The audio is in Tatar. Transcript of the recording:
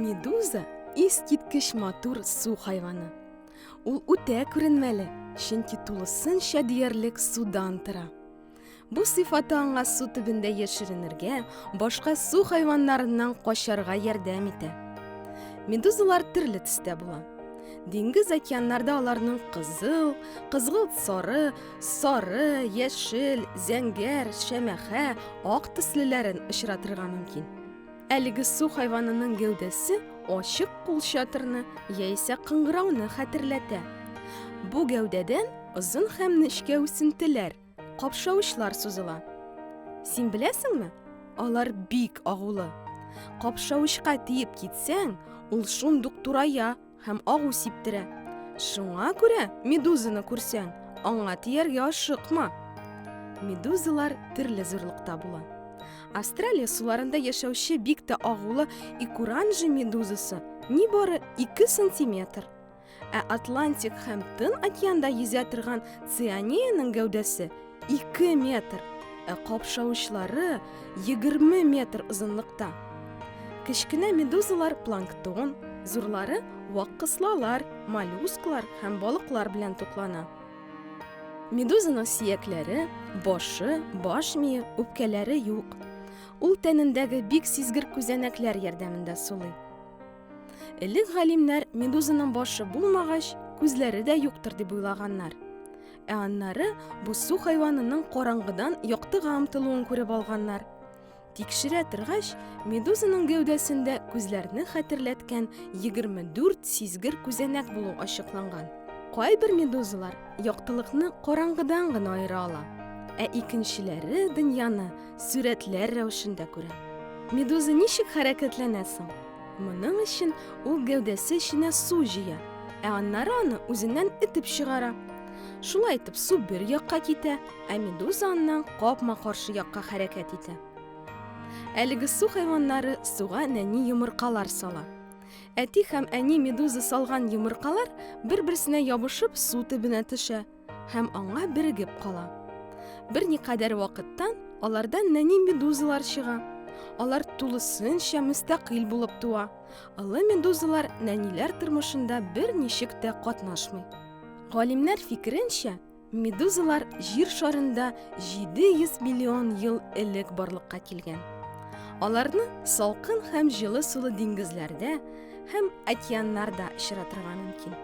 Медуза искиткеч матур су хайваны. Ул үтә күренмәле, чөнки тулысынча диярлек судан тора. Бу сыйфаты аңа су төбендә яшеренергә, башка су хайваннарыннан качарга ярдәм итә. Медузалар төрле төстә була. Диңгез океаннарда аларның кызыл, кызгылт сары, яшел, зәңгәр, шәмәхә, ак төслеләрен очратырга мөмкин. Әлеге су хайванының гәүдәсе ачык кулчатырны яисә кыңгырауны хәтерләтә. Бу гәүдәдән озын һәм нечкә үсентеләр, капшавычлар сузыла. Син беләсеңме? Алар бик агулы. Капшавычка тиеп китсәң, ул шундук турая һәм агу сиптерә. Шуңа күрә медузаны күрсәң, аңа тияргә ашыкма. Медузалар төрле зурлыкта була. Австралия суларында яшәүче бик тә агулы икуранжи медузасы нибары 2 сантиметр. Ә Атлантик һәм Тын океанда йөзә торган цианеяның гәүдәсе 2 метр, ә капшавычлары 20 метр озынлыкта. Кечкенә медузалар планктон, зурлары вак-кыслалар, моллюсклар һәм балыклар белән туклана. Медузаның сөякләре, башы, баш мие, үпкәләре юк. Ул тәнендәге бик сизгер күзәнәкләр ярдәмендә сулый. Элек галимнәр медузаның башы булмагач, күзләре дә юктыр дип уйлаганнар. Ә аннары бу су хайванының караңгыдан яктыга омтылуын күреп алганнар. Тикшерә торгач, медузаның гәүдәсендә күзләрне хәтерләткән 24 сизгер күзәнәк булу ачыкланган. Кайбер медузалар яктылыкны караңгыдан гына аера ала, ә икенчеләре дөньяны сүрәтләр рәвешендә күрә. Медуза ничек хәрәкәтләнә соң? Моның өчен ул гәүдәсе эченә су җыя, ә аннары аны үзеннән этеп чыгара. Шулай итеп су бер якка китә, ә медуза аннан капма-каршы якка хәрәкәт итә. Әлеге су хайваннары суга нәни йомыркалар сала. Әти һәм әни медуза салган йомыркалар бер-берсенә ябышып су төбенә төшә һәм аңа бирегеп кала. Берникадәр вакыттан алардан нәни медузалар чыга. Алар тулысынча мөстәкыйль булып туа. Олы медузалар нәниләр тормышында берничек тә катнашмый. Галимнәр фикеренчә, медузалар җир шарында 700 миллион ел элек барлыкка килгән. Аларны салкын һәм җылы сулы диңгезләрдә һәм океаннарда очратырга мөмкин.